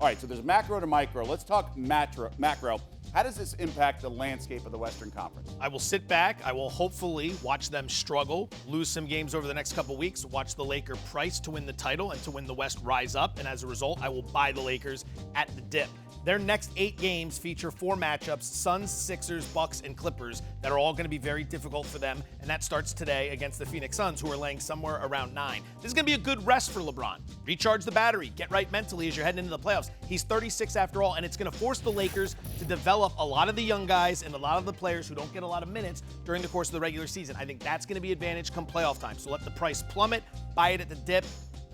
All right, so there's macro to micro. Let's talk macro. How does this impact the landscape of the Western Conference? I will sit back. I will hopefully watch them struggle, lose some games over the next couple weeks, watch the Laker price to win the title and to win the West rise up. And as a result, I will buy the Lakers at the dip. Their next 8 games feature 4 matchups, Suns, Sixers, Bucks, and Clippers, that are all going to be very difficult for them. And that starts today against the Phoenix Suns, who are laying somewhere around 9. This is going to be a good rest for LeBron. Recharge the battery. Get right mentally as you're heading into the playoffs. He's 36 after all, and it's going to force the Lakers to develop a lot of the young guys and a lot of the players who don't get a lot of minutes during the course of the regular season. I think that's going to be advantage come playoff time. So let the price plummet, buy it at the dip,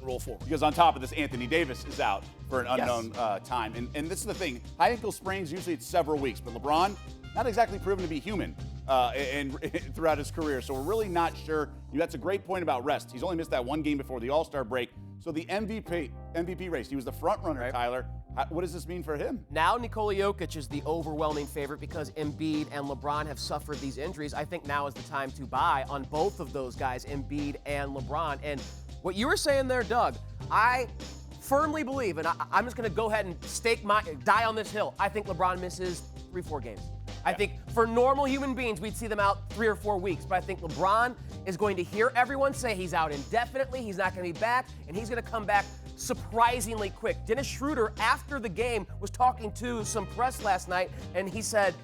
roll forward. Because on top of this, Anthony Davis is out for an unknown time. And this is the thing. High ankle sprains, usually it's several weeks. But LeBron, not exactly proven to be human throughout his career. So we're really not sure. That's a great point about rest. He's only missed that 1 game before the All-Star break. So the MVP race, he was the front runner, right. Tyler. What does this mean for him? Now Nikola Jokic is the overwhelming favorite because Embiid and LeBron have suffered these injuries. I think now is the time to buy on both of those guys, Embiid and LeBron. And what you were saying there, Doug, I firmly believe, and I'm just going to go ahead and die on this hill. I think LeBron misses 3-4 games. I think for normal human beings, we'd see them out 3 or 4 weeks. But I think LeBron is going to hear everyone say he's out indefinitely, he's not going to be back, and he's going to come back surprisingly quick. Dennis Schroeder, after the game, was talking to some press last night, and he said,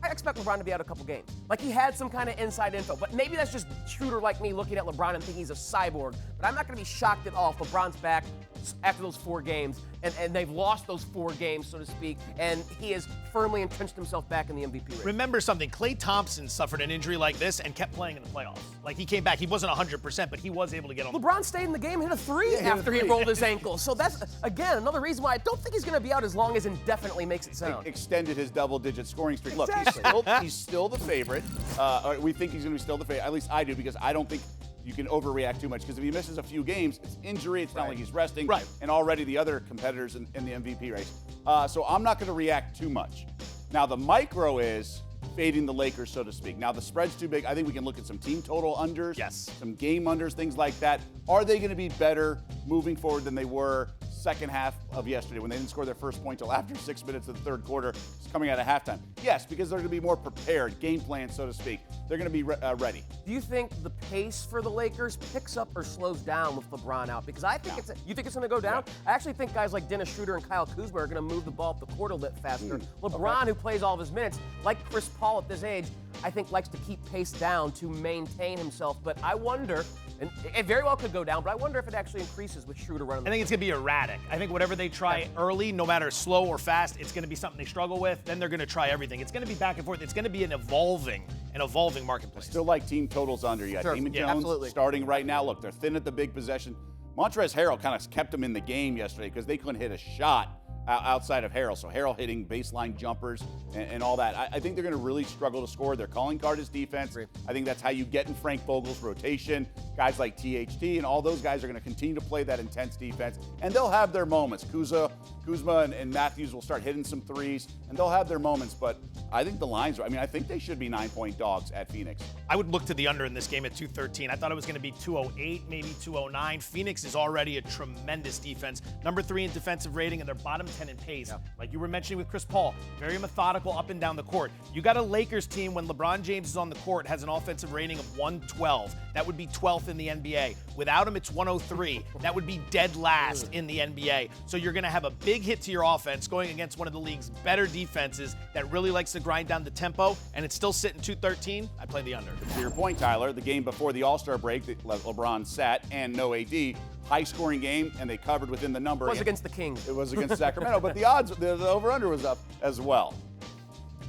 I expect LeBron to be out a couple games. Like he had some kind of inside info. But maybe that's just Schroeder like me looking at LeBron and thinking he's a cyborg. But I'm not going to be shocked at all if LeBron's back after those 4 games, and they've lost those 4 games, so to speak, and he has firmly entrenched himself back in the MVP race. Remember something, Klay Thompson suffered an injury like this and kept playing in the playoffs. Like he came back, he wasn't 100%, but he was able to get on. LeBron stayed in the game, hit a 3 after he rolled his ankle. So that's, again, another reason why I don't think he's going to be out as long as indefinitely makes it sound. Extended his double-digit scoring streak. Exactly. Look, he's still the favorite. We think he's going to be still the favorite. At least I do, because I don't think you can overreact too much, because if he misses a few games, it's injury. It's not like he's resting. Right. And already the other competitors in the MVP race. So I'm not going to react too much. Now, the micro is fading the Lakers, so to speak. Now, the spread's too big. I think we can look at some team total unders, some game unders, things like that. Are they going to be better moving forward than they were second half of yesterday when they didn't score their first point till after 6 minutes of the third quarter, coming out of halftime? Yes, because they're going to be more prepared, game plan, so to speak. They're going to be ready. Do you think the pace for the Lakers picks up or slows down with LeBron out? Because I think you think it's going to go down? Yeah. I actually think guys like Dennis Schroeder and Kyle Kuzma are going to move the ball up the court a bit faster. LeBron, who plays all of his minutes, like Chris Paul at this age, I think likes to keep pace down to maintain himself. But I wonder, and it very well could go down, but I wonder if it actually increases with Schroeder running. I think it's going to be erratic. I think whatever they try early, no matter slow or fast, it's going to be something they struggle with. Then they're going to try everything. It's going to be back and forth. It's going to be an evolving marketplace. Still like team totals under. You got Damon Jones starting right now. Look, they're thin at the big possession. Montrezl Harrell kind of kept them in the game yesterday because they couldn't hit a shot outside of Harrell. So Harrell hitting baseline jumpers and all that. I think they're going to really struggle to score. Their calling card is defense. I think that's how you get in Frank Vogel's rotation. Guys like THT and all those guys are going to continue to play that intense defense. And they'll have their moments. Kuzma and Matthews will start hitting some threes, and they'll have their moments. But I think the lines, I think they should be 9-point dogs at Phoenix. I would look to the under in this game at 213. I thought it was going to be 208, maybe 209. Phoenix is already a tremendous defense. Number 3 in defensive rating, and they're bottom 10 in pace. Like you were mentioning with Chris Paul, very methodical up and down the court. You got a Lakers team when LeBron James is on the court, has an offensive rating of 112. That would be 12th in the NBA. Without him, it's 103. That would be dead last in the NBA. So you're going to have a big hit to your offense going against one of the league's better defenses that really likes to grind down the tempo, and it's still sitting 213. I play the under. To your point, Tyler, the game before the All-Star break that LeBron sat and no AD, high-scoring game, and they covered within the number. It was against the Kings. It was against Sacramento, but the odds, the over-under was up as well.